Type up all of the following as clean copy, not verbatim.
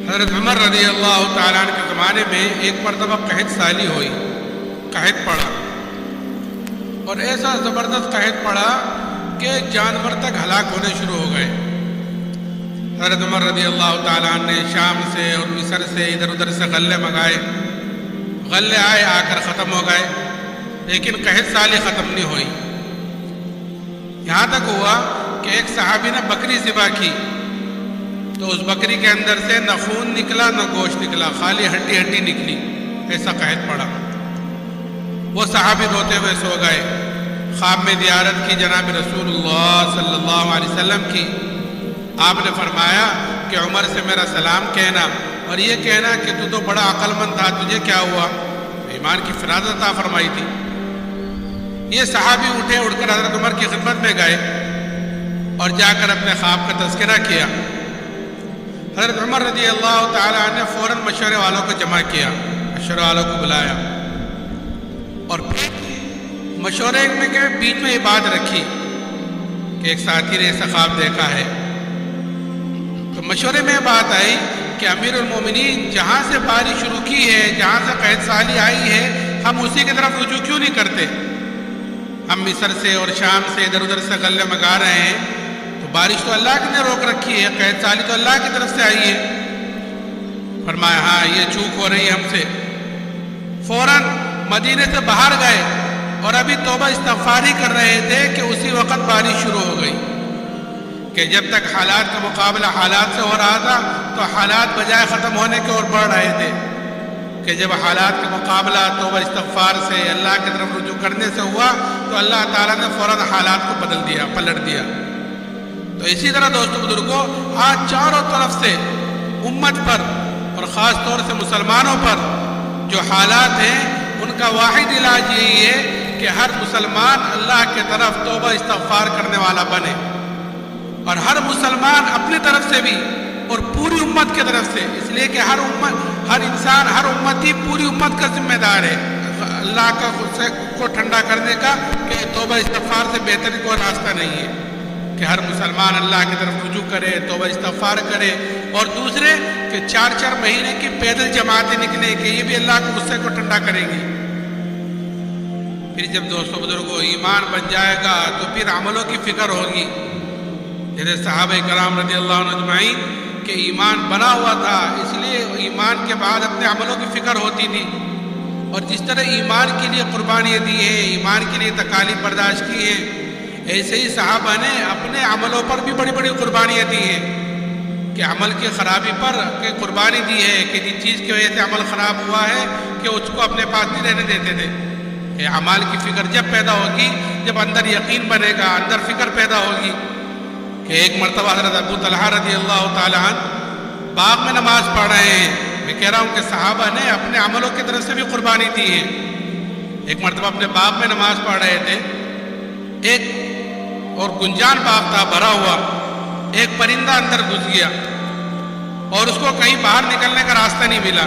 حضرت عمر رضی اللہ تعالیٰ عنہ کے زمانے میں ایک مرتبہ قحط سالی ہوئی، قحط پڑا، اور ایسا زبردست قحط پڑا کہ جانور تک ہلاک ہونے شروع ہو گئے۔ حضرت عمر رضی اللہ تعالیٰ عنہ نے شام سے اور مصر سے ادھر ادھر سے غلے منگائے، غلے آئے، آ کر ختم ہو گئے، لیکن قحط سالی ختم نہیں ہوئی۔ یہاں تک ہوا کہ ایک صحابی نے بکری ذبح کی تو اس بکری کے اندر سے نہ خون نکلا نہ گوشت نکلا، خالی ہڈی ہڈی نکلی، ایسا قحط پڑا۔ وہ صحابی روتے ہوئے سو گئے۔ خواب میں زیارت کی جناب رسول اللہ صلی اللہ علیہ وسلم کی۔ آپ نے فرمایا کہ عمر سے میرا سلام کہنا اور یہ کہنا کہ تو بڑا عقل مند تھا، تجھے کیا ہوا؟ ایمان کی فرازت عطا فرمائی تھی۔ یہ صحابی اٹھے، اٹھ کر حضرت عمر کی خدمت میں گئے اور جا کر اپنے خواب کا تذکرہ کیا۔ حضرت عمر رضی اللہ تعالیٰ عنہ نے فوراً مشورے والوں کو جمع کیا، مشورے والوں کو بلایا اور پھر مشورے میں کہ بیچ میں یہ بات رکھی کہ ایک ساتھی نے ایسا خواب دیکھا ہے۔ تو مشورے میں بات آئی کہ امیر المومنین جہاں سے بارش شروع کی ہے، جہاں سے قحط سالی آئی ہے، ہم اسی کی طرف رجوع کیوں نہیں کرتے؟ ہم مصر سے اور شام سے ادھر ادھر سے غلے منگا رہے ہیں، تو بارش تو اللہ نے روک رکھی ہے، قحط سالی تو اللہ کی طرف سے آئی ہے۔ فرمایا ہاں یہ چوک ہو رہی ہے ہم سے۔ فوراً مدینے سے باہر گئے اور ابھی توبہ استغفاری کر رہے تھے کہ اسی وقت بارش شروع ہو گئی کہ جب تک حالات کا مقابلہ حالات سے ہو رہا تھا تو حالات بجائے ختم ہونے کے اور بڑھ رہے تھے، کہ جب حالات کا مقابلہ توبہ استغفار سے اللہ کی طرف رجوع کرنے سے ہوا تو اللہ تعالیٰ نے فوراً حالات کو بدل دیا، پلٹ دیا۔ تو اسی طرح دوستو بزرگوں، آج چاروں طرف سے امت پر اور خاص طور سے مسلمانوں پر جو حالات ہیں ان کا واحد علاج یہی ہے کہ ہر مسلمان اللہ کی طرف توبہ استغفار کرنے والا بنے، اور ہر مسلمان اپنی طرف سے بھی اور پوری امت کی طرف سے، اس لیے کہ ہر امت، ہر انسان، ہر امتی پوری امت کا ذمہ دار ہے اللہ کا غصے کو ٹھنڈا کرنے کا، کہ توبہ استغفار سے بہتر کوئی راستہ نہیں ہے کہ ہر مسلمان اللہ کی طرف رجوع کرے، توبہ استغفار کرے، اور دوسرے کہ 4 مہینے کی پیدل جماعتیں نکلیں کہ یہ بھی اللہ کے غصے کو ٹھنڈا کریں گی۔ پھر جب دوستو بزرگوں ایمان بن جائے گا تو پھر عملوں کی فکر ہوگی، جیسے صحابہ کرام رضی اللہ عنہ اجمعین کہ ایمان بنا ہوا تھا، اس لیے ایمان کے بعد اپنے عملوں کی فکر ہوتی تھی، اور جس طرح ایمان کے لیے قربانیاں دی ہیں، ایمان کے لیے تکالیف برداشت کی ہیں، ایسے ہی صحابہ نے اپنے عملوں پر بھی بڑی بڑی قربانیاں دی ہیں، کہ عمل کی خرابی پر کہ قربانی دی ہے کہ جس چیز کی وجہ سے عمل خراب ہوا ہے کہ اس کو اپنے پاس نہیں رہنے دیتے تھے۔ کہ اعمال کی فکر جب پیدا ہوگی، جب اندر یقین بنے گا، اندر فکر پیدا ہوگی۔ کہ ایک مرتبہ حضرت ابو طلحہ رضی اللہ تعالیٰ عنہ باغ میں نماز پڑھ رہے ہیں، میں کہہ رہا ہوں کہ صحابہ نے اپنے عملوں کی طرف سے بھی قربانی دی ہے۔ ایک مرتبہ اپنے باغ میں نماز پڑھ رہے تھے، ایک اور گنجان باغ تھا بھرا ہوا، ایک پرندہ اندر گھس گیا اور اس کو کہیں باہر نکلنے کا راستہ نہیں ملا،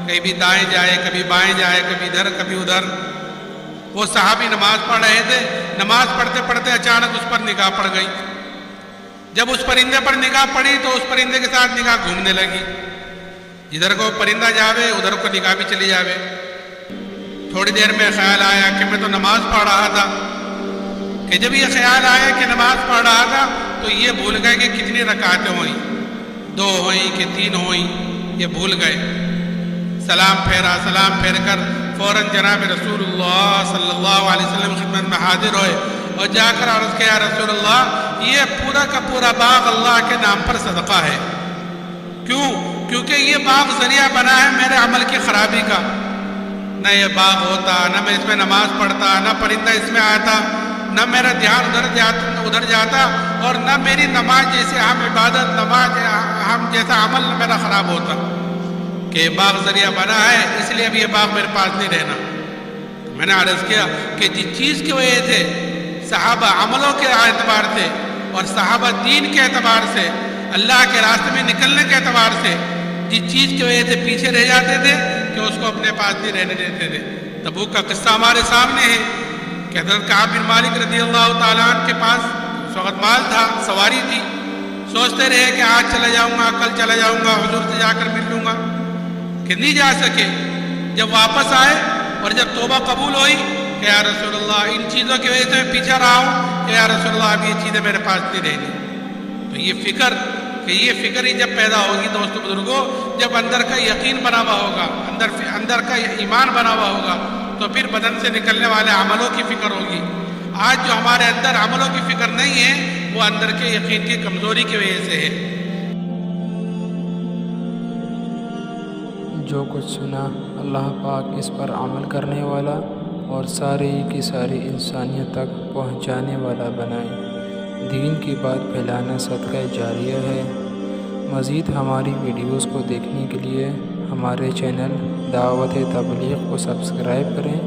کہیں بھی دائیں جائے، کبھی بائیں جائے، کبھی ادھر کبھی ادھر۔ وہ صحابی نماز پڑھ رہے تھے، نماز پڑھتے پڑھتے اچانک اس پر نگاہ پڑ گئی۔ جب اس پرندے پر نگاہ پڑی تو اس پرندے کے ساتھ نگاہ گھومنے لگی، جدھر کو پرندہ جاوے ادھر کو نگاہ بھی چلی جاوے۔ تھوڑی دیر میں خیال آیا کہ میں تو نماز پڑھ رہا تھا، کہ جب یہ خیال آیا کہ نماز پڑھ رہا تھا تو یہ بھول گئے کہ کتنی رکعتیں ہوئیں، 2 ہوئیں کہ 3 ہوئیں، یہ بھول گئے۔ سلام پھیرا، سلام پھیر کر فوراً جناب رسول اللہ صلی اللہ علیہ وسلم خدمت میں حاضر ہوئے اور جا کر عرض کیا، رسول اللہ یہ پورا کا پورا باغ اللہ کے نام پر صدقہ ہے۔ کیوں؟ کیونکہ یہ باغ ذریعہ بنا ہے میرے عمل کی خرابی کا۔ نہ یہ باغ ہوتا، نہ میں اس میں نماز پڑھتا، نہ پرندہ اس میں آتا، نہ میرا دھیان ادھر جاتا، اور نہ میری نماز جیسے اہم عبادت، نماز اہم جیسا عمل میرا خراب ہوتا۔ کہ باغ ذریعہ بنا ہے، اس لیے اب یہ باغ میرے پاس نہیں رہنا۔ میں نے عرض کیا کہ جس چیز کی وجہ سے صحابہ عملوں کے اعتبار سے اور صحابہ دین کے اعتبار سے، اللہ کے راستے میں نکلنے کے اعتبار سے جس چیز کی وجہ سے پیچھے رہ جاتے تھے کہ اس کو اپنے پاس نہیں رہنے دیتے تھے۔ تبوک کا قصہ ہمارے سامنے ہے کہ حضرت کعب بن مالک رضی اللہ تعالیٰ عنہ کے پاس اس وقت مال تھا، سواری تھی، سوچتے رہے کہ آج چلا جاؤں گا، کل چلا جاؤں گا، حضور سے جا کر مل لوں گا، کہ نہیں جا سکے۔ جب واپس آئے اور جب توبہ قبول ہوئی کہ یا رسول اللہ ان چیزوں کی وجہ سے میں پیچھے رہا ہوں، کہ یا رسول اللہ اب یہ چیزیں میرے پاس نہیں رہی۔ تو یہ فکر ہی جب پیدا ہوگی دوستو بزرگوں، جب اندر کا یقین بنا ہوا ہوگا، اندر کا ایمان بنا ہوا ہوگا، تو پھر بدن سے نکلنے والے عملوں کی فکر ہوگی۔ آج جو ہمارے اندر عملوں کی فکر نہیں ہے، وہ اندر کے یقین کی کمزوری کی وجہ سے ہے۔ جو کچھ سنا اللہ پاک اس پر عمل کرنے والا اور ساری کی ساری انسانیت تک پہنچانے والا بنائے۔ دین کی بات پھیلانا صدقہ جاریہ ہے۔ مزید ہماری ویڈیوز کو دیکھنے کے لیے ہمارے چینل دعوت تبلیغ کو سبسکرائب کریں۔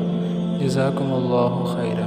جزاکم اللہ خیرا۔